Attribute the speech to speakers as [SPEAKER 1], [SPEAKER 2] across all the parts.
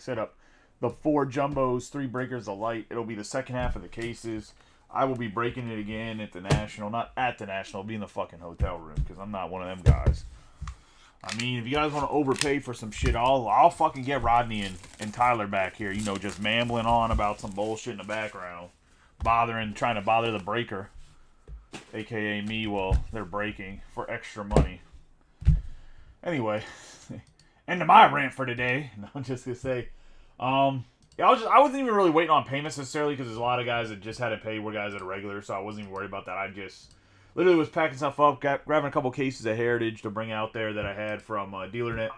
[SPEAKER 1] like I said, up the 4 jumbos, 3 breakers of light. It'll be the second half of the cases. I will be breaking it again at the National. Not at the National. It'll be in the fucking hotel room because I'm not one of them guys. I mean, if you guys want to overpay for some shit, I'll fucking get Rodney and Tyler back here. You know, just mambling on about some bullshit in the background. Trying to bother the breaker. A.K.A. me while they're breaking for extra money. Anyway, end of my rant for today. No, I'm just going to say, I wasn't even really waiting on payments necessarily because there's a lot of guys that just had to pay were guys that are regular, so I wasn't even worried about that. I just literally was packing stuff up, grabbing a couple cases of Heritage to bring out there that I had from DealerNet.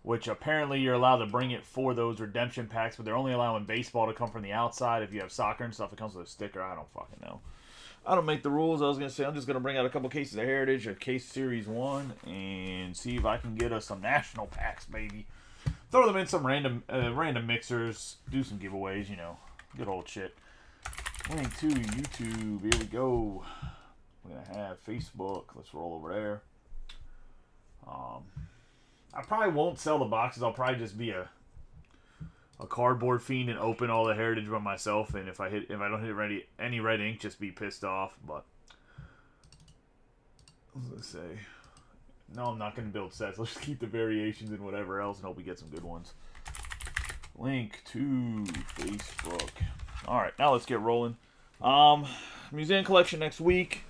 [SPEAKER 1] Which apparently you're allowed to bring it for those redemption packs, but they're only allowing baseball to come from the outside. If you have soccer and stuff, it comes with a sticker. I don't fucking know. I don't make the rules. I was going to say I'm just going to bring out a couple cases of Heritage, a case Series 1, and see if I can get us some national packs, baby. Throw them in some random mixers, do some giveaways, you know. Good old shit. Link to YouTube. Here we go. We're going to have Facebook. Let's roll over there. I probably won't sell the boxes. I'll probably just be a cardboard fiend and open all the Heritage by myself. And if I don't hit any red ink, just be pissed off. But let's say, no, I'm not going to build sets. Let's just keep the variations and whatever else, and hope we get some good ones. Link to Facebook. All right, now let's get rolling. Museum collection next week.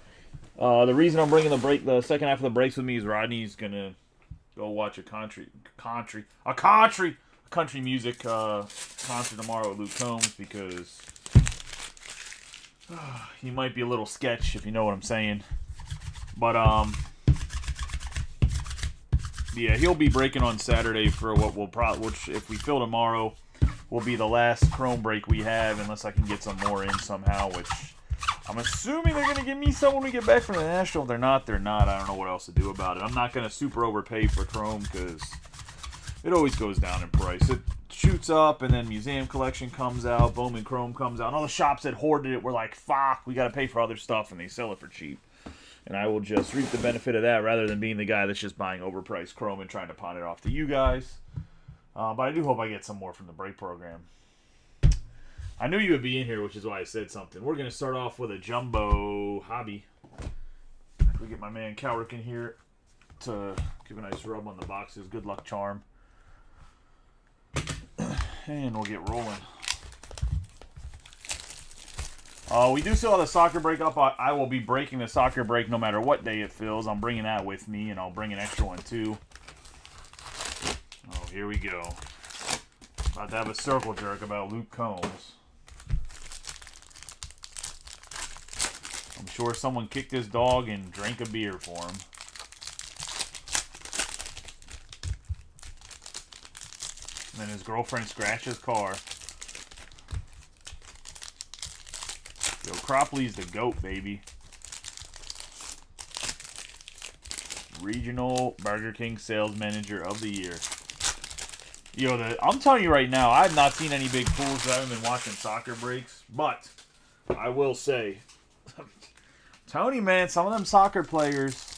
[SPEAKER 1] The reason I'm bringing the second half of the breaks with me is Rodney's gonna go watch a country music concert tomorrow at Loupe because he might be a little sketch if you know what I'm saying. But yeah, he'll be breaking on Saturday for which if we fill tomorrow will be the last chrome break we have unless I can get some more in somehow, which I'm assuming they're going to give me some when we get back from the National. If they're not, they're not. I don't know what else to do about it. I'm not going to super overpay for chrome because it always goes down in price. It shoots up, and then museum collection comes out, Bowman Chrome comes out, and all the shops that hoarded it were like, fuck, we got to pay for other stuff, and they sell it for cheap. And I will just reap the benefit of that rather than being the guy that's just buying overpriced chrome and trying to pawn it off to you guys. But I do hope I get some more from the break program. I knew you would be in here, which is why I said something. We're going to start off with a jumbo hobby. We get my man Cowrick in here to give a nice rub on the boxes. Good luck charm. And we'll get rolling. We do still have the soccer break up. I will be breaking the soccer break no matter what day it fills. I'm bringing that with me, and I'll bring an extra one too. Oh, here we go. About to have a circle jerk about Luke Combs. I'm sure someone kicked his dog and drank a beer for him. And then his girlfriend scratched his car. Yo, Cropley's the GOAT, baby. Regional Burger King Sales Manager of the Year. Yo, I'm telling you right now, I've not seen any big pools because I haven't been watching soccer breaks. But I will say, Tony, man, some of them soccer players.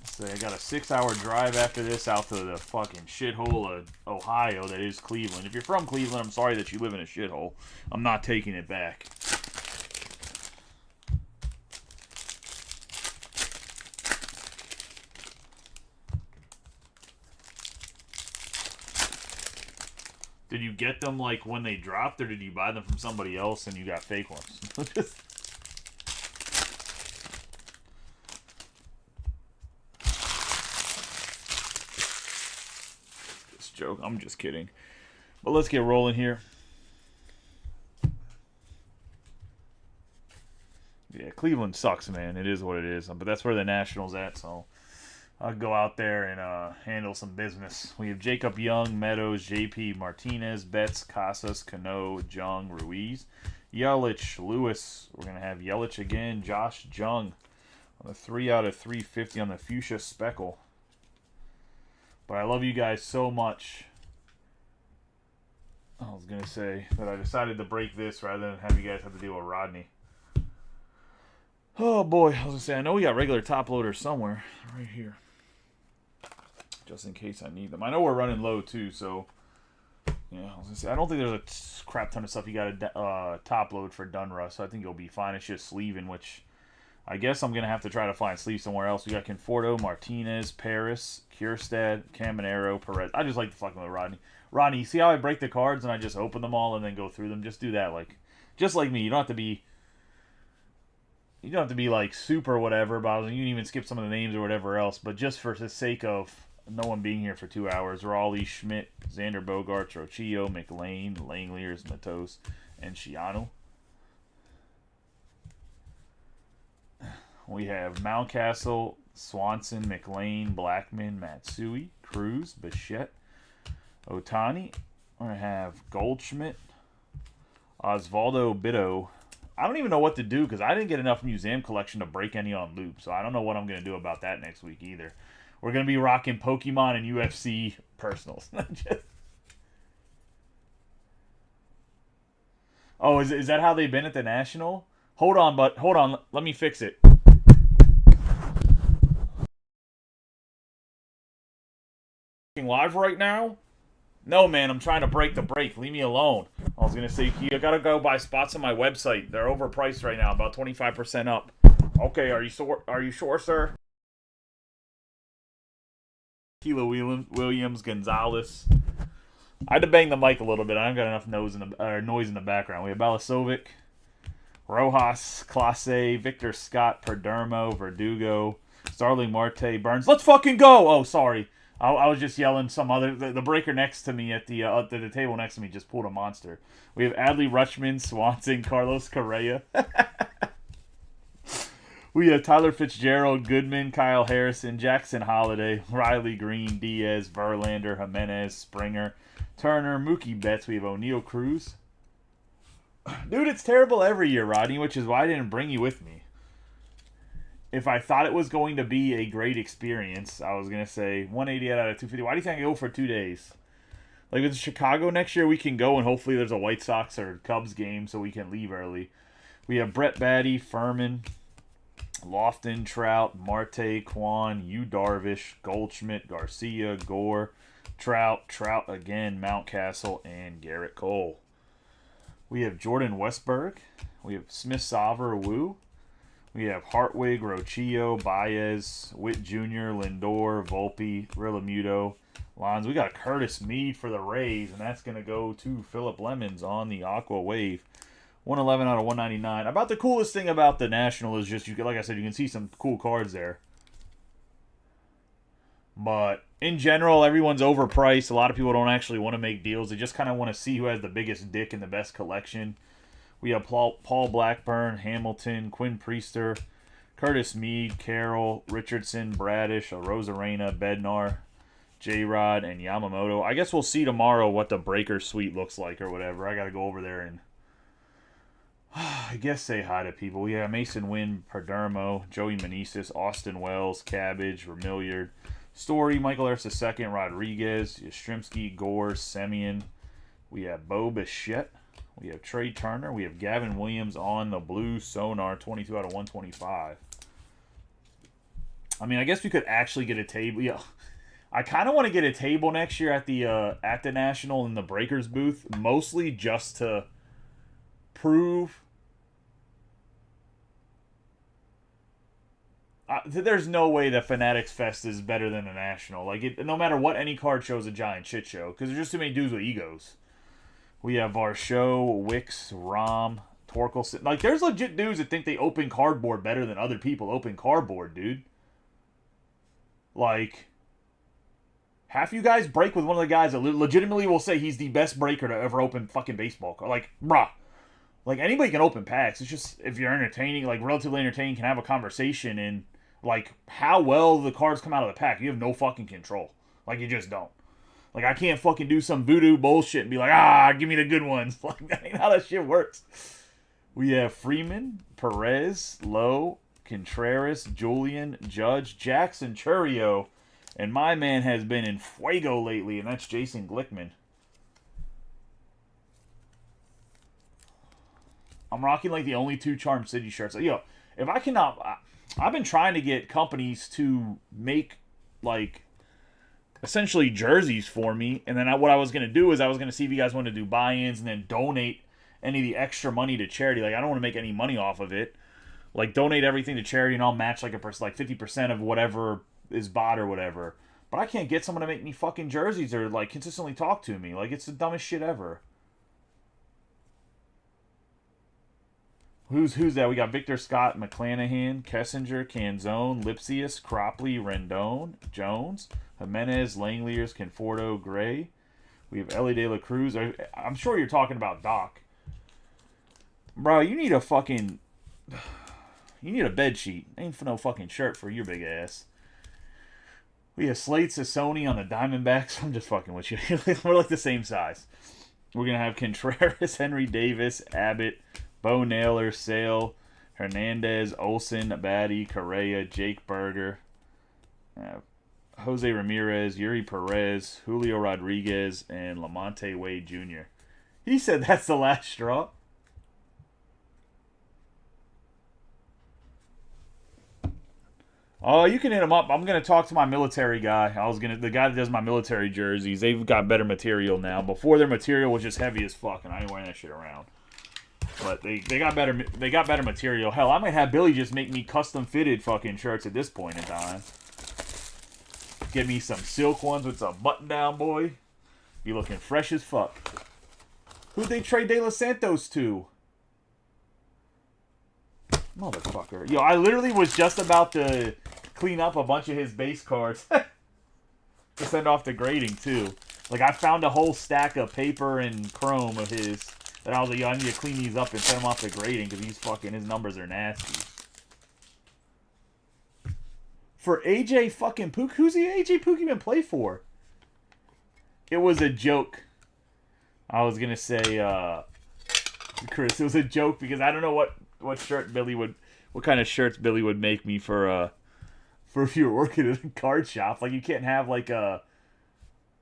[SPEAKER 1] Say I got a 6-hour drive after this out to the fucking shithole of Ohio that is Cleveland. If you're from Cleveland, I'm sorry that you live in a shithole. I'm not taking it back. Did you get them like when they dropped, or did you buy them from somebody else and you got fake ones? Just joke. I'm just kidding. But let's get rolling here. Yeah, Cleveland sucks, man. It is what it is. But that's where the Nationals at, so I'll go out there and handle some business. We have Jacob Young, Meadows, JP Martinez, Betts, Casas, Cano, Jung, Ruiz, Yelich, Lewis. We're going to have Yelich again, Josh Jung on the 3 out of 350 on the Fuchsia Speckle. But I love you guys so much. I was going to say that I decided to break this rather than have you guys have to deal with Rodney. Oh boy, I was going to say, I know we got regular top loaders somewhere. Right here. just in case I need them. I know we're running low too, so yeah. I was gonna say, I don't think there's a crap ton of stuff you got to top load for Dunra, so I think you'll be fine. It's just sleeving, which I guess I'm gonna have to try to find sleeve somewhere else. We got Conforto, Martinez, Paris, Kierstad, Caminero, Perez. I just like to fucking with Rodney. Rodney, you see how I break the cards and I just open them all and then go through them? Just do that, just like me. You don't have to be like super whatever about it. You can even skip some of the names or whatever else. But just for the sake of no one being here for 2 hours, Raleigh, Schmidt, Xander Bogaerts, Rocchio, McLean, Langeliers, Matos, and Shiano. We have Mountcastle, Swanson, McLean, Blackman, Matsui, Cruz, Bichette, Otani. We're going to have Goldschmidt, Osvaldo Bido. I don't even know what to do because I didn't get enough museum collection to break any on Loupe. So I don't know what I'm going to do about that next week either. We're going to be rocking Pokemon and UFC personals. Oh, is that how they've been at the National? Hold on. Let me fix it. Live right now? No, man, I'm trying to break the break. Leave me alone. I was going to say, you got to go buy spots on my website. They're overpriced right now, about 25% up. Okay, are you sure, sir? Kilo Williams, Gonzalez. I had to bang the mic a little bit. I don't got enough noise in the background. We have Balasovic, Rojas, Clase, Victor Scott, Perdermo, Verdugo, Starling Marte, Burns. Let's fucking go! Oh, sorry. I was just yelling some other... The breaker next to me at the table next to me just pulled a monster. We have Adley Rutschman, Swanson, Carlos Correa. We have Tyler Fitzgerald, Goodman, Kyle Harrison, Jackson Holiday, Riley Green, Diaz, Verlander, Jimenez, Springer, Turner, Mookie Betts. We have O'Neal Cruz. Dude, it's terrible every year, Rodney, which is why I didn't bring you with me. If I thought it was going to be a great experience, I was going to say 188 out of 250. Why do you think I go for 2 days? Like with Chicago next year, we can go and hopefully there's a White Sox or Cubs game so we can leave early. We have Brett Batty, Furman, Lofton, Trout, Marte, Kwan, Yu Darvish, Goldschmidt, Garcia, Gore, Trout again, Mountcastle, and Garrett Cole. We have Jordan Westberg. We have Smith-Sauver, Wu. We have Hartwig, Rocchio, Baez, Witt Jr., Lindor, Volpe, Realmuto, Lons. We got Curtis Mead for the Rays, and that's going to go to Phillip Lemons on the Aqua Wave. 111 out of 199. About the coolest thing about the National is just, like I said, you can see some cool cards there. But in general, everyone's overpriced. A lot of people don't actually want to make deals. They just kind of want to see who has the biggest dick and the best collection. We have Paul Blackburn, Hamilton, Quinn Priester, Curtis Mead, Carroll, Richardson, Bradish, Rosarena, Bednar, J-Rod, and Yamamoto. I guess we'll see tomorrow what the Breaker Suite looks like or whatever. I got to go over there and I guess say hi to people. We have Mason Wynn, Perdermo, Joey Meneses, Austin Wells, Cabbage, Vermilliard, Story, Michael Harris II, Rodriguez, Yastrzemski, Gore, Semien. We have Bo Bichette. We have Trey Turner. We have Gavin Williams on the blue Sonar, 22 out of 125. I mean, I guess we could actually get a table. Yeah, I kind of want to get a table next year at the National in the Breakers booth, mostly just to prove. There's no way that Fanatics Fest is better than the National. Like, no matter what, any card show is a giant shit show because there's just too many dudes with egos. We have Varsho, Wicks, Rom, Torkelson. Like, there's legit dudes that think they open cardboard better than other people open cardboard, dude. Like, half you guys break with one of the guys that legitimately will say he's the best breaker to ever open fucking baseball card. Like, bruh. Like, anybody can open packs. It's just, if you're entertaining, like, relatively entertaining, can have a conversation and, like, how well the cards come out of the pack, you have no fucking control. Like, you just don't. Like, I can't fucking do some voodoo bullshit and be like, give me the good ones. Like, that ain't how that shit works. We have Freeman, Perez, Lowe, Contreras, Julian, Judge, Jackson Churio, and my man has been in fuego lately, and that's Jason Glickman. I'm rocking, like, the only 2 Charm City shirts. Yo, if I cannot... I've been trying to get companies to make, like... essentially jerseys for me. And then what I was going to do is I was going to see if you guys wanted to do buy-ins and then donate any of the extra money to charity. Like, I don't want to make any money off of it. Like, donate everything to charity and I'll match like 50% of whatever is bought or whatever. But I can't get someone to make me fucking jerseys or like consistently talk to me. Like, it's the dumbest shit ever. Who's that? We got Victor Scott, McClanahan, Kessinger, Canzone, Lipsius, Cropley, Rendon, Jones, Jimenez, Langeliers, Conforto, Gray. We have Ellie De La Cruz. I'm sure you're talking about Doc. Bro, you need a fucking... You need a bed sheet. Ain't for no fucking shirt for your big ass. We have Slate Sassoni on the Diamondbacks. I'm just fucking with you. We're like the same size. We're going to have Contreras, Henry Davis, Abbott, Bo Naylor, Sale, Hernandez, Olsen, Abadie, Correa, Jake Berger, Jose Ramirez, Yuri Perez, Julio Rodriguez, and Lamonte Wade Jr. He said that's the last straw. Oh, you can hit him up. I'm gonna talk to my military guy. The guy that does my military jerseys. They've got better material now. Before their material was just heavy as fuck, and I ain't wearing that shit around. But they got better. They got better material. Hell, I might have Billy just make me custom fitted fucking shirts at this point in time. Get me some silk ones with some button down, boy. Be looking fresh as fuck. Who'd they trade De Los Santos to? Motherfucker. Yo, I literally was just about to clean up a bunch of his base cards to send off to grading, too. Like, I found a whole stack of paper and chrome of his that I was like, yo, I need to clean these up and send them off to grading because his numbers are nasty. For AJ fucking Pook? Who's the AJ Pook even play for? It was a joke. I was going to say, Chris, it was a joke because I don't know what kind of shirts Billy would make me for if you were working at a card shop. Like, you can't have like a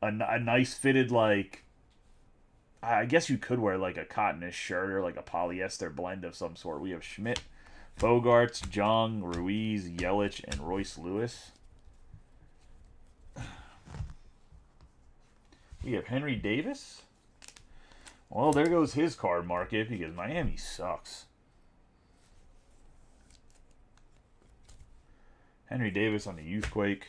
[SPEAKER 1] nice fitted, like, I guess you could wear like a cottonish shirt or like a polyester blend of some sort. We have Schmidt, Bogarts, Jung, Ruiz, Yelich, and Royce Lewis. We have Henry Davis. Well, there goes his card market because Miami sucks. Henry Davis on the Youthquake.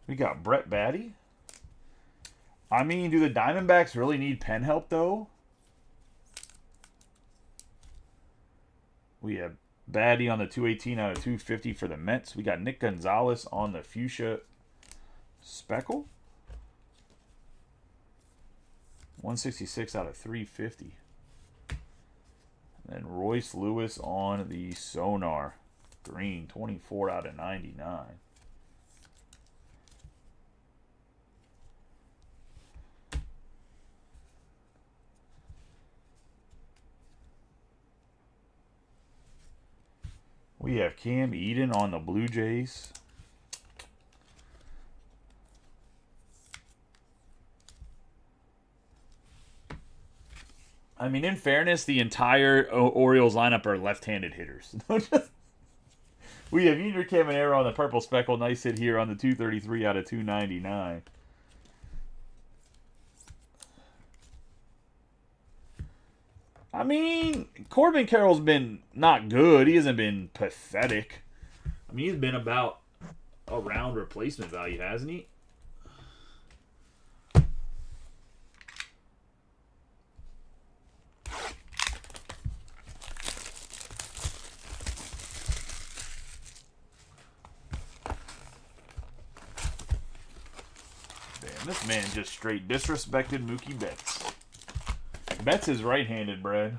[SPEAKER 1] We got Brett Batty. I mean, do the Diamondbacks really need pen help, though? We have Batty on the 218 out of 250 for the Mets. We got Nick Gonzalez on the Fuchsia Speckle. 166 out of 350. And then Royce Lewis on the Sonar Green. 24 out of 99. We have Cam Eden on the Blue Jays. I mean, in fairness, the entire Orioles lineup are left-handed hitters. We have Junior Caminero on the Purple Speckle. Nice hit here on the 233 out of 299. I mean, Corbin Carroll's been not good. He hasn't been pathetic. I mean, he's been about around replacement value, hasn't he? Damn, this man just straight disrespected Mookie Betts. Betts is right-handed, Brad.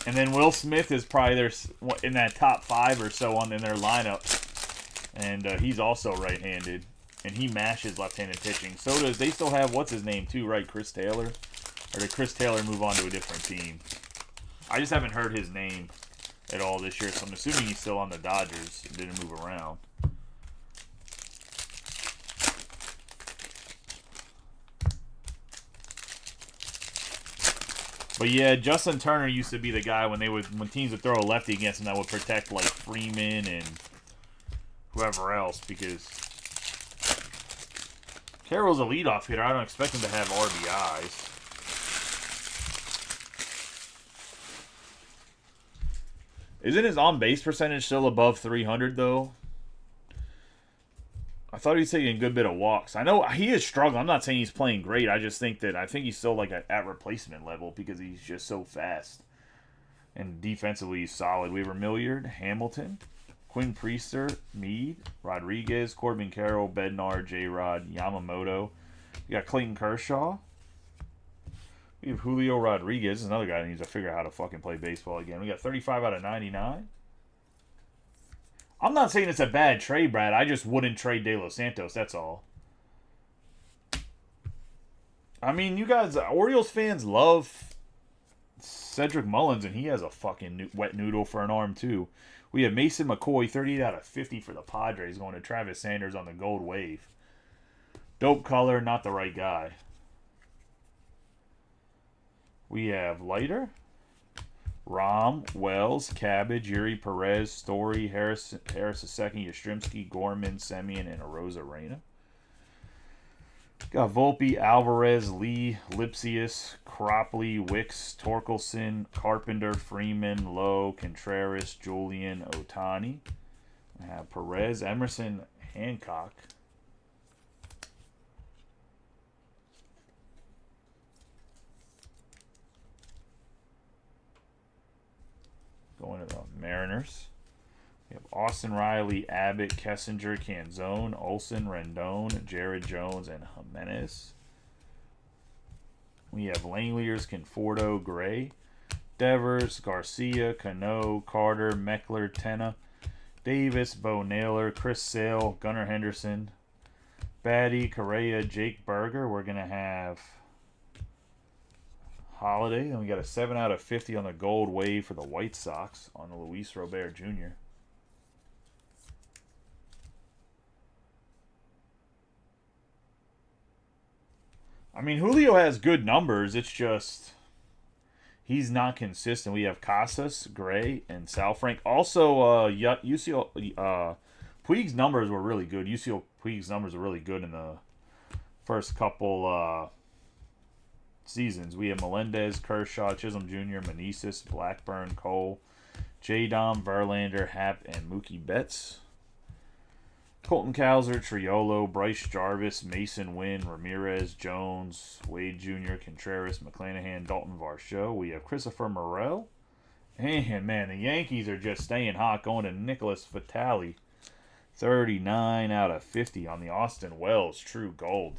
[SPEAKER 1] And then Will Smith is probably in that top 5 or so in their lineup. And he's also right-handed. And he mashes left-handed pitching. So does they still have what's his name too, right? Chris Taylor. Or did Chris Taylor move on to a different team? I just haven't heard his name at all this year, so I'm assuming he's still on the Dodgers and didn't move around. But yeah, Justin Turner used to be the guy when teams would throw a lefty against him that would protect like Freeman and whoever else, because Carroll's a leadoff hitter. I don't expect him to have RBIs. Isn't his on-base percentage still above 300, though? I thought he was taking a good bit of walks. I know he is struggling. I'm not saying he's playing great. I think he's still like at replacement level because he's just so fast. And defensively, he's solid. We have Milliard, Hamilton, Quinn Priester, Meade, Rodriguez, Corbin Carroll, Bednar, J-Rod, Yamamoto. You got Clayton Kershaw. We have Julio Rodriguez, another guy that needs to figure out how to fucking play baseball again. We got 35 out of 99. I'm not saying it's a bad trade, Brad. I just wouldn't trade De Los Santos, that's all. I mean, you guys, Orioles fans love Cedric Mullins, and he has a fucking wet noodle for an arm, too. We have Mason McCoy, 38 out of 50 for the Padres, going to Travis Sanders on the gold wave. Dope color, not the right guy. We have Leiter, Rom, Wells, Cabbage, Yuri Perez, Story, Harris II, Yastrzemski, Gorman, Semien, and Arozarena. Got Volpe, Alvarez, Lee, Lipsius, Cropley, Wicks, Torkelson, Carpenter, Freeman, Lowe, Contreras, Julian, Otani. We have Perez, Emerson, Hancock. Going to the Mariners. We have Austin Riley, Abbott, Kessinger, Canzone, Olson, Rendon, Jared Jones, and Jimenez. We have Langeliers, Conforto, Gray, Devers, Garcia, Cano, Carter, Meckler, Tenna, Davis, Bo Naylor, Chris Sale, Gunnar Henderson, Batty, Correa, Jake Berger. We're going to have Holiday. Then we got a 7 out of 50 on the gold wave for the White Sox on the Luis Robert Jr. I mean, Julio has good numbers. It's just he's not consistent. We have Casas, Gray, and Sal Frank. Also, UCL Puig's numbers were really good. UCL Puig's numbers were really good in the first couple seasons. We have Melendez, Kershaw, Chisholm Jr., Meneses, Blackburn, Cole, J-Dom, Verlander, Happ, and Mookie Betts. Colton Cowser, Triolo, Bryce Jarvis, Mason Wynn, Ramirez, Jones, Wade Jr., Contreras, McClanahan, Dalton Varsho. We have Christopher Morel. And, man, the Yankees are just staying hot, going to Nicholas Vitale. 39 out of 50 on the Austin Wells True Gold.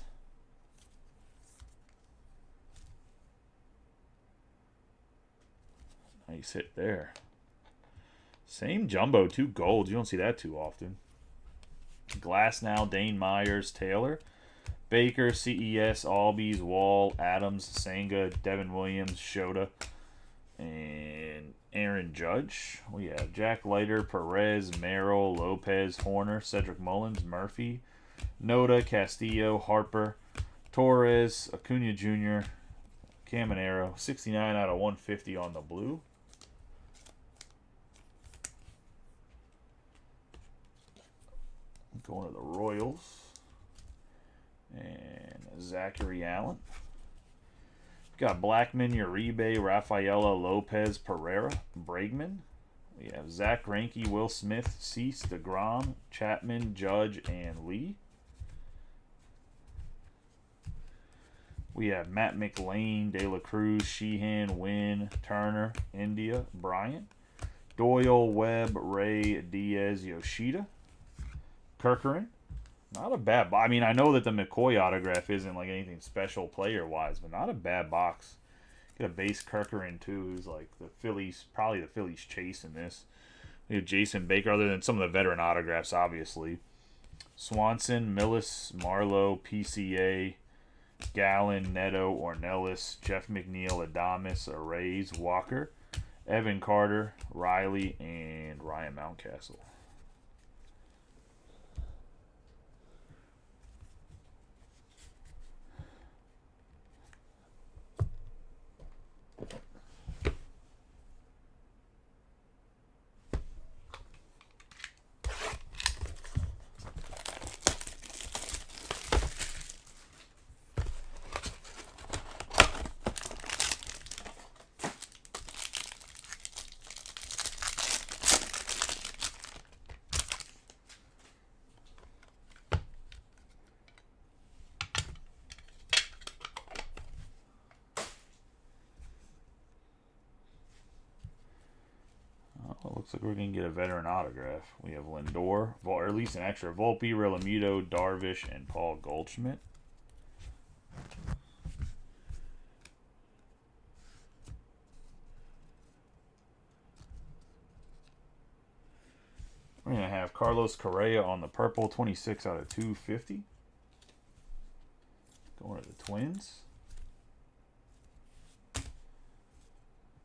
[SPEAKER 1] Nice hit there. Same jumbo, 2 golds. You don't see that too often. Glass now, Dane Myers, Taylor, Baker, CES, Albies, Wall, Adams, Senga, Devin Williams, Shota, and Aaron Judge. We have Jack Leiter, Perez, Merrill, Lopez, Horner, Cedric Mullins, Murphy, Noda, Castillo, Harper, Torres, Acuna Jr., Caminero. 69 out of 150 on the blue. Going to the Royals. And Zachary Allen. Got Blackman, Uribe, Rafaela, Lopez, Pereira, Bregman. We have Zach Greinke, Will Smith, Cease, DeGrom, Chapman, Judge, and Lee. We have Matt McLean, De La Cruz, Sheehan, Wynn, Turner, India, Bryant, Doyle, Webb, Ray, Diaz, Yoshida, Kirkeren. Not a bad box. I mean, I know that the McCoy autograph isn't like anything special player-wise, but not a bad box. Get a base Kirkeren, too, who's like the Phillies, probably the Phillies chasing this. We have Jason Baker, other than some of the veteran autographs, obviously. Swanson, Millis, Marlowe, PCA, Gallen, Neto, Ornelas, Jeff McNeil, Adames, Arrays, Walker, Evan Carter, Riley, and Ryan Mountcastle. Looks like we're going to get a veteran autograph. We have Lindor, or at least an extra Volpe, Realmuto, Darvish, and Paul Goldschmidt. We're going to have Carlos Correa on the purple, 26 out of 250. Going to the Twins.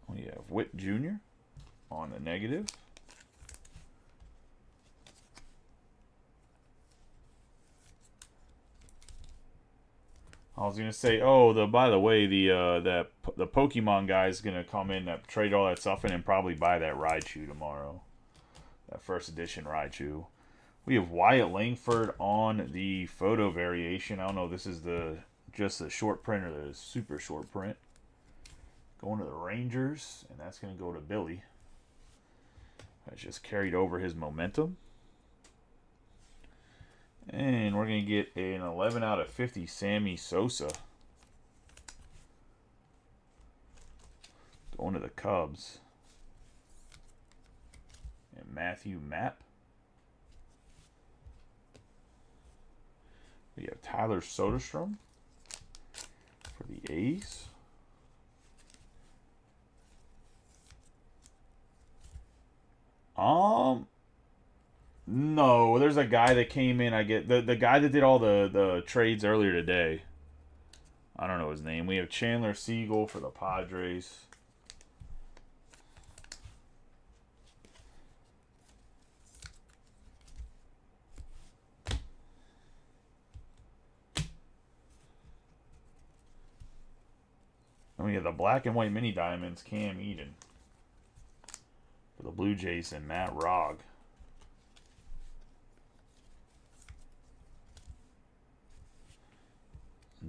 [SPEAKER 1] We have Witt Jr. on the negative. I was gonna say, by the way, the Pokemon guy is gonna come in, trade all that stuff in, and probably buy that Raichu tomorrow. That first edition Raichu. We have Wyatt Langford on the photo variation. I don't know if this is just the short print or the super short print. Going to the Rangers, and that's gonna go to Billy. That's just carried over his momentum. And we're going to get an 11 out of 50 Sammy Sosa. Going to the Cubs. And Matthew Mapp. We have Tyler Soderstrom for the A's. No, there's a guy that came in. I get the guy that did all the trades earlier today. I don't know his name. We have Chandler Siegel for the Padres. And we have the black and white mini diamonds, Cam Eden for the Blue Jays, and Matt Rogg.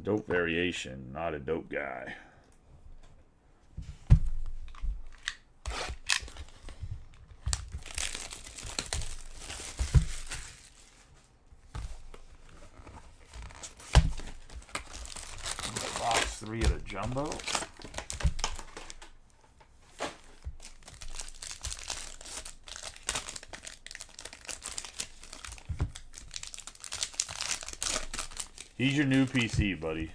[SPEAKER 1] Dope variation, not a dope guy. Box 3 of the jumbo. He's your new PC, buddy.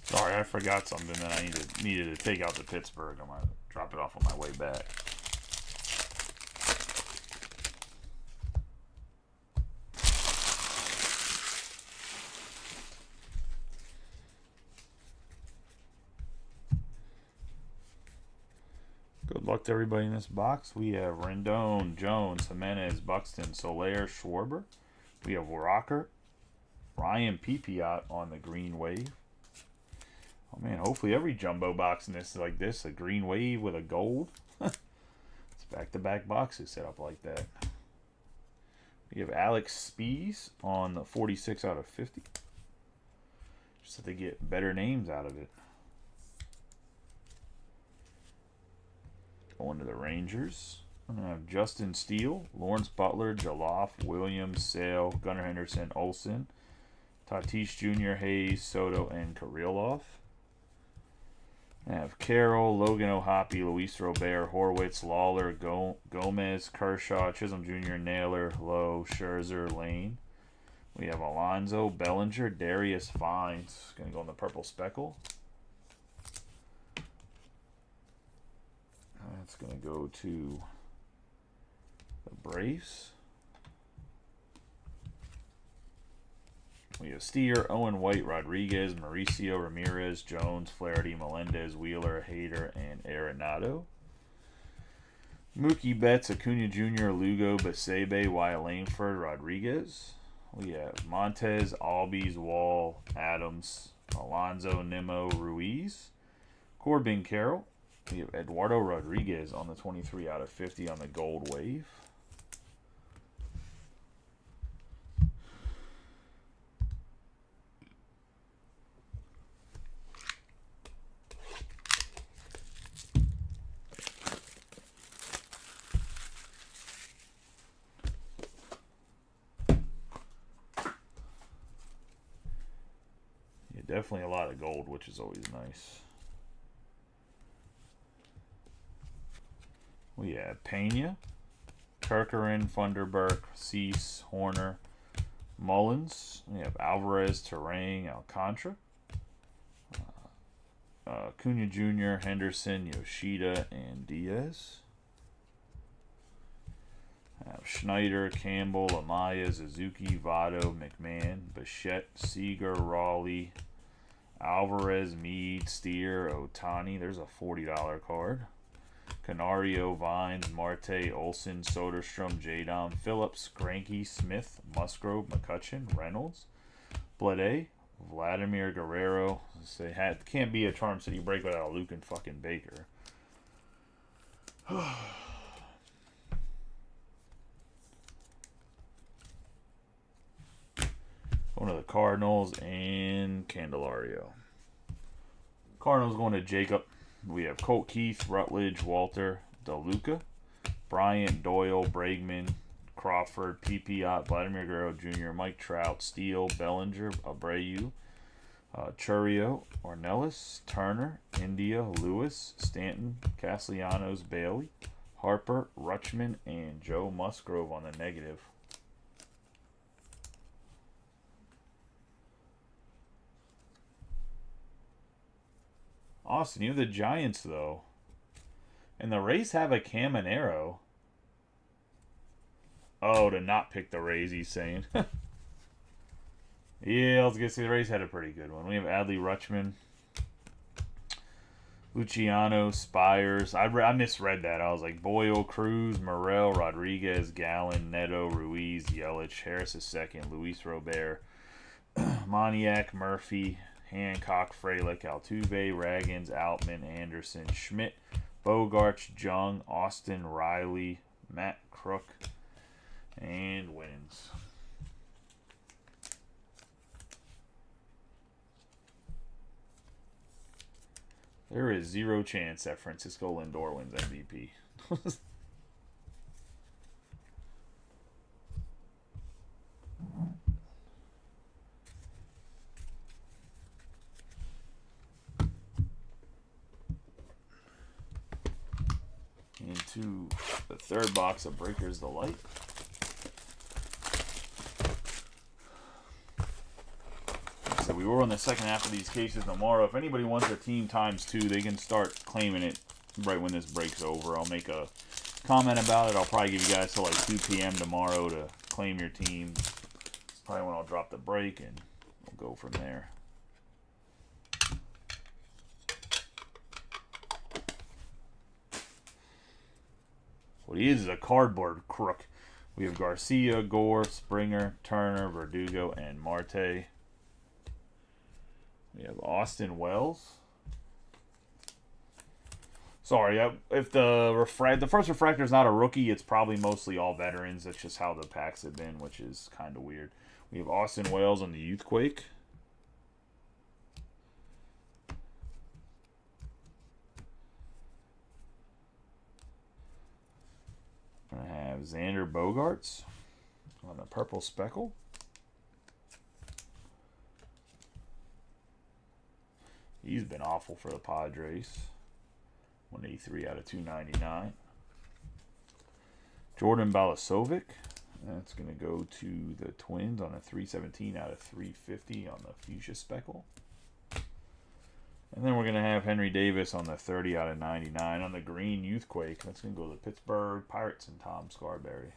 [SPEAKER 1] Sorry, I forgot something that I needed to take out to Pittsburgh. I'm gonna drop it off on my way back. Good luck to everybody in this box. We have Rendon, Jones, Jimenez, Buxton, Soler, Schwarber. We have Rocker, Ryan Pipiot on the green wave. Oh man, hopefully every jumbo box in this is like this. A green wave with a gold. It's back-to-back boxes set up like that. We have Alex Spees on the 46 out of 50. Just have to get better names out of it. Going to the Rangers. I'm going to have Justin Steele, Lawrence Butler, Jaloff, Williams, Sale, Gunnar Henderson, Olsen, Tatis Jr., Hayes, Soto, and Kirilloff. I have Carroll, Logan O'Hoppe, Luis Robert, Horwitz, Lawler, Gomez, Kershaw, Chisholm Jr., Naylor, Lowe, Scherzer, Lane. We have Alonso, Bellinger, Darius Vines. Going to go in the purple speckle. That's going to go to the Braves. We have Steer, Owen White, Rodriguez, Mauricio, Ramirez, Jones, Flaherty, Melendez, Wheeler, Hader, and Arenado. Mookie Betts, Acuna Jr., Lugo, Basebe, Wyatt Langford, Rodriguez. We have Montez, Albies, Wall, Adams, Alonso, Nimmo, Ruiz, Corbin Carroll. We have Eduardo Rodriguez on the 23 out of 50 on the gold wave. Yeah, definitely a lot of gold, which is always nice. We have Pena, Kirkeren, Funderburk, Cease, Horner, Mullins. We have Alvarez, Terang, Alcantara, Cunha Jr., Henderson, Yoshida, and Diaz. I have Schneider, Campbell, Amaya, Suzuki, Votto, McMahon, Bichette, Seager, Raleigh, Alvarez, Meade, Steer, Otani. There's a $40 card. Canario, Vines, Marte, Olsen, Soderstrom, J-Dom, Phillips, Greinke, Smith, Musgrove, McCutcheon, Reynolds, Blade, Vladimir Guerrero. Can't be a Charm City break without a Luke and fucking Baker. Going to the Cardinals and Candelario. Cardinals going to Jacob. We have Colt Keith, Rutledge, Walter, DeLuca, Bryant, Doyle, Bregman, Crawford, Pipiot, Vladimir Guerrero Jr., Mike Trout, Steele, Bellinger, Abreu, Churio, Ornelas, Turner, India, Lewis, Stanton, Castellanos, Bailey, Harper, Rutschman, and Joe Musgrove on the negative. Austin, you have the Giants, though. And the Rays have a Caminero. Oh, to not pick the Rays, he's saying. Yeah, I was going to say the Rays had a pretty good one. We have Adley Rutschman, Luciano, Spires. I misread that. I was like Boyle, Cruz, Morel, Rodriguez, Gallen, Neto, Ruiz, Yelich, Harris II, Luis Robert, Moniak, Murphy, Hancock, Frelick, Altuve, Raggins, Altman, Anderson, Schmidt, Bogarts, Jung, Austin, Riley, Matt Crook, and wins. There is zero chance that Francisco Lindor wins MVP. Into the third box of Breakers Delight. So we were on the second half of these cases tomorrow. If anybody wants their team ×2, they can start claiming it right when this breaks over. I'll make a comment about it. I'll probably give you guys till like 2 p.m. tomorrow to claim your team. It's probably when I'll drop the break and we'll go from there. What he is a cardboard crook. We have Garcia, Gore, Springer, Turner, Verdugo, and Marte. We have Austin Wells. Sorry, if the first refractor is not a rookie, it's probably mostly all veterans. That's just how the packs have been, which is kind of weird. We have Austin Wells on the Youthquake. We're going to have Xander Bogaerts on the Purple Speckle. He's been awful for the Padres. 183 out of 299. Jordan Balasovic. That's going to go to the Twins on a 317 out of 350 on the Fuchsia Speckle. And then we're going to have Henry Davis on the 30 out of 99 on the green Youthquake. That's going to go to the Pittsburgh Pirates and Tom Scarberry.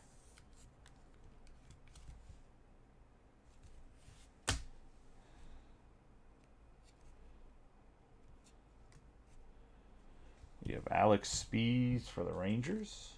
[SPEAKER 1] We have Alex Spees for the Rangers.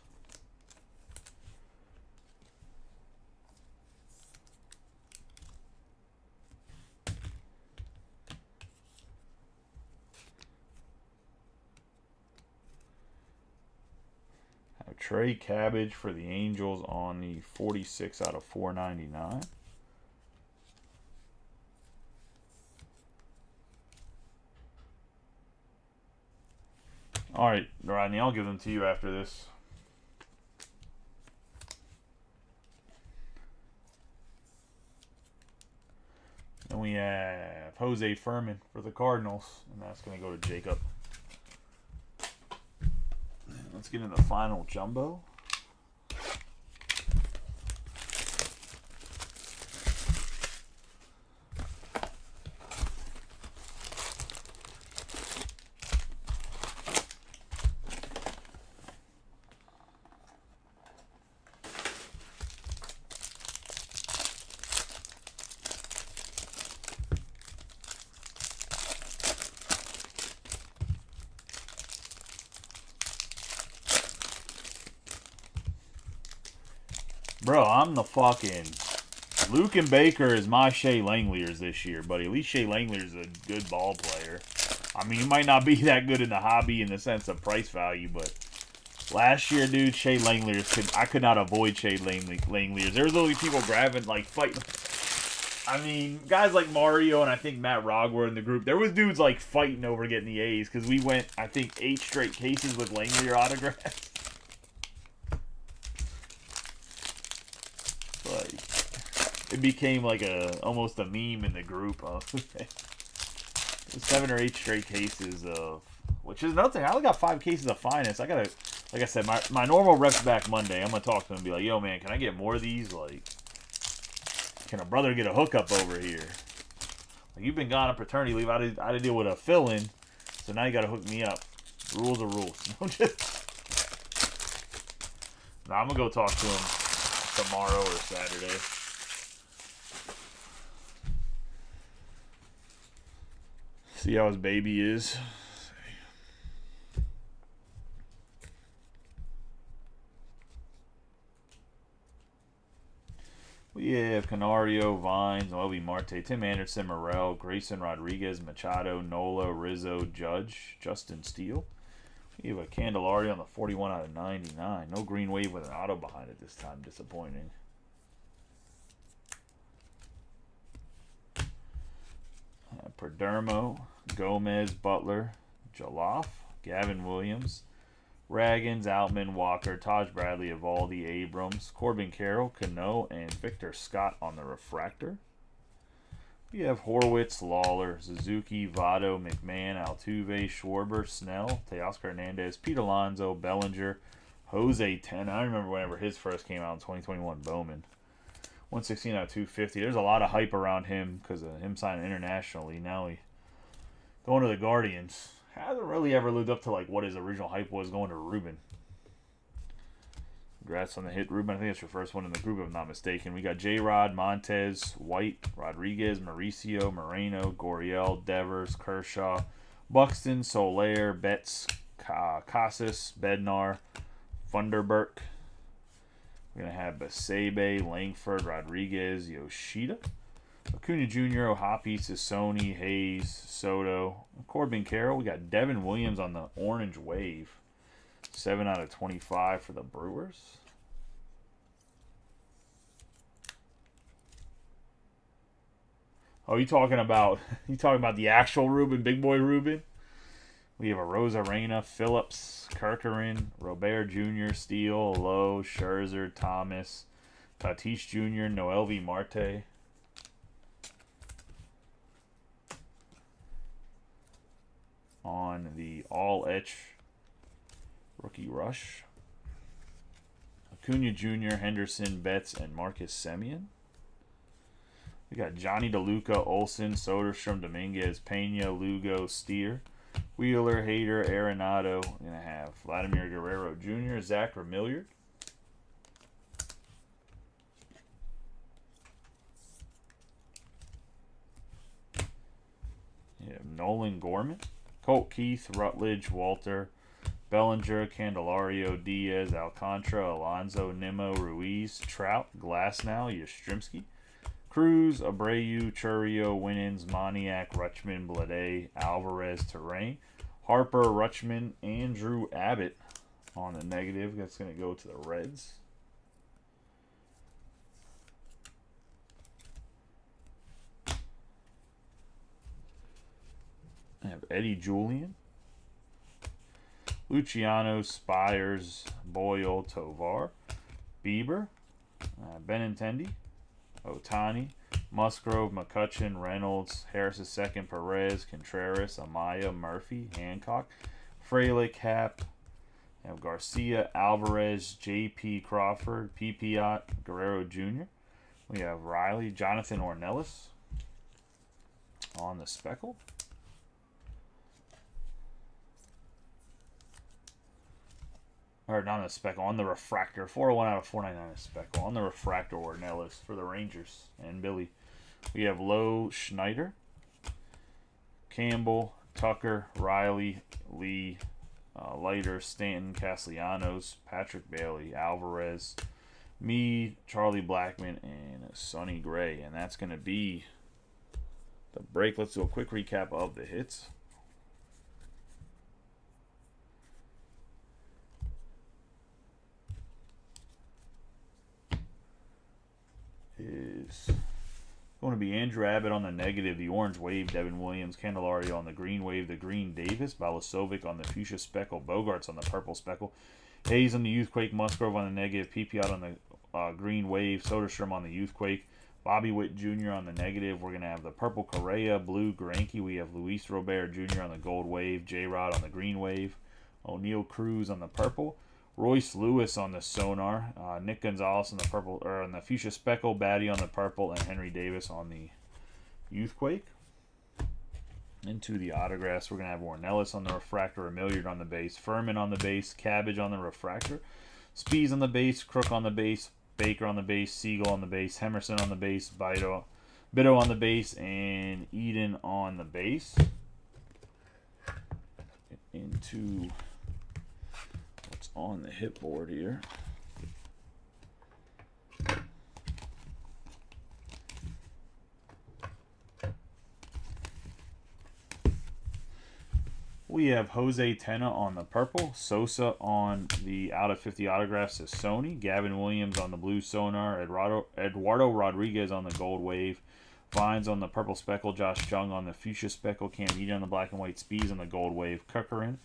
[SPEAKER 1] Have Trey Cabbage for the Angels on the 46 out of 499. All right, Rodney, I'll give them to you after this. Then we have Jose Furman for the Cardinals, and that's going to go to Jacob. Let's get into the final jumbo. Bro, I'm the fucking... Luke and Baker is my Shea Langeliers this year, buddy. At least Shea Langeliers is a good ball player. I mean, he might not be that good in the hobby in the sense of price value, but last year, dude, Shea Langeliers, I could not avoid Shea Langeliers. There was only people grabbing, like, fighting. I mean, guys like Mario and I think Matt Rogg were in the group. There was dudes, like, fighting over getting the A's because we went, I think, 8 straight cases with Langelier autographs. It became like almost a meme in the group. 7 or 8 straight cases of, which is nothing. I only got 5 cases of finest. I gotta, like I said, my normal rep's back Monday. I'm gonna talk to him and be like, yo man, can I get more of these? Like, can a brother get a hookup over here? Like, you've been gone on paternity leave. I had to deal with a fill-in, so now you gotta hook me up. Rules are rules. I'm gonna go talk to him tomorrow or Saturday. See how his baby is. We have Canario, Vines, Obi Marte, Tim Anderson, Morel, Grayson Rodriguez, Machado, Nola, Rizzo, Judge, Justin Steele. We have a Candelario on the 41 out of 99. No green wave with an auto behind it this time. Disappointing. Perdermo, Gomez, Butler, Jaloff, Gavin Williams, Raggins, Outman, Walker, Taj Bradley, Evaldi, Abrams, Corbin Carroll, Cano, and Victor Scott on the refractor. We have Horwitz, Lawler, Suzuki, Votto, McMahon, Altuve, Schwarber, Snell, Teoscar Hernandez, Pete Alonso, Bellinger, Jose Ten. I remember whenever his first came out in 2021, Bowman. 116 out of 250. There's a lot of hype around him because of him signing internationally. Now he going to the Guardians. Hasn't really ever lived up to like what his original hype was going to Ruben. Congrats on the hit, Ruben. I think it's your first one in the group, if I'm not mistaken. We got J-Rod, Montez, White, Rodriguez, Mauricio, Moreno, Gurriel, Devers, Kershaw, Buxton, Soler, Betts, Casas, Bednar, Funderburk. We're going to have Basebe, Langford, Rodriguez, Yoshida. Acuna Jr., Hoppy, Sissoni, Hayes, Soto, Corbin Carroll. We got Devin Williams on the orange wave. 7 out of 25 for the Brewers. Oh, you talking about the actual Ruben, Big Boy Ruben? We have a Rosarena, Phillips, Kirkeren, Robert Jr., Steele, Lowe, Scherzer, Thomas, Tatis Jr., Noelvi Marte. On the all-etch rookie rush. Acuna Jr., Henderson, Betts, and Marcus Semien. We got Johnny DeLuca, Olsen, Soderstrom, Dominguez, Pena, Lugo, Steer, Wheeler, Hader, Arenado. We're going to have Vladimir Guerrero Jr., Zach Remilliard. You have Nolan Gorman, Colt Keith, Rutledge, Walter, Bellinger, Candelario, Diaz, Alcantara, Alonso, Nimmo, Ruiz, Trout, Glasnow, Yastrzemski, Cruz, Abreu, Churio, Winans, Moniak, Rutschman, Blade, Alvarez, Terrain, Harper, Rutschman, Andrew Abbott on the negative. That's going to go to the Reds. I have Eddie Julian, Luciano, Spires, Boyle, Tovar, Bieber, Benintendi, Otani, Musgrove, McCutcheon, Reynolds, Harris II, Perez, Contreras, Amaya, Murphy, Hancock, Frelick, Happ, have Garcia, Alvarez, J.P. Crawford, Pipiot, Guerrero Jr. We have Riley, Jonathan Ornelas on the speckle. Or not on the speckle, on the refractor. 401 out of 499 speckle. On the refractor, Ornelas for the Rangers and Billy. We have Lowe, Schneider, Campbell, Tucker, Riley, Lee, Leiter, Stanton, Castellanos, Patrick Bailey, Alvarez, me, Charlie Blackmon, and Sonny Gray. And that's going to be the break. Let's do a quick recap of the hits. Is going to be Andrew Abbott on the negative, the orange wave, Devin Williams, Candelario on the green wave, the green Davis, Balasovic on the fuchsia speckle, Bogarts on the purple speckle, Hayes on the Youthquake, Musgrove on the negative, Pipiot on the green wave, Soderstrom on the Youthquake, Bobby Witt Jr. on the negative. We're going to have the purple Correa, blue Greinke. We have Luis Robert Jr. on the gold wave, J-Rod on the green wave, O'Neal Cruz on the purple, Royce Lewis on the Sonar, Nick Gonzalez on the purple, or on the fuchsia speckle, Batty on the purple, and Henry Davis on the Youthquake. Into the autographs, we're going to have Ornelas on the refractor, Remilliard on the base, Furman on the base, Cabbage on the refractor, Spees on the base, Crook on the base, Baker on the base, Siegel on the base, Hemerson on the base, Bido on the base, and Eden on the base. Into what's on the hit board here. We have Jose Tena on the purple, Sosa on the out of 50 autographs is Sony, Gavin Williams on the blue Sonar, Eduardo Rodriguez on the gold wave, Vines on the purple speckle, Josh Jung on the fuchsia speckle, Cam Eden on the black and white, Spees on the gold wave, Kirkeren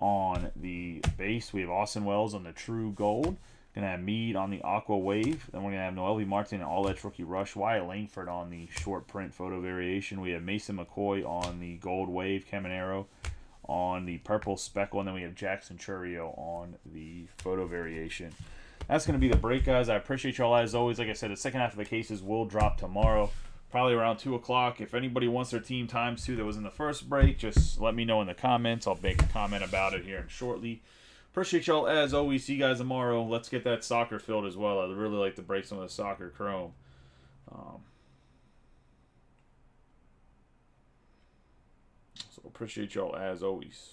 [SPEAKER 1] on the base. We have Austin Wells on the true gold. Going to have Meade on the aqua wave. Then we're going to have Noelvi Martin and all-edge rookie rush. Wyatt Langford on the short print photo variation. We have Mason McCoy on the gold wave. Caminero on the purple speckle. And then we have Jackson Churio on the photo variation. That's going to be the break, guys. I appreciate y'all as always. Like I said, the second half of the cases will drop tomorrow, probably around 2 o'clock. If anybody wants their team times too that was in the first break, just let me know in the comments. I'll make a comment about it here shortly. Appreciate y'all as always. See you guys tomorrow. Let's get that soccer filled as well. I'd really like to break some of the soccer chrome. So appreciate y'all as always.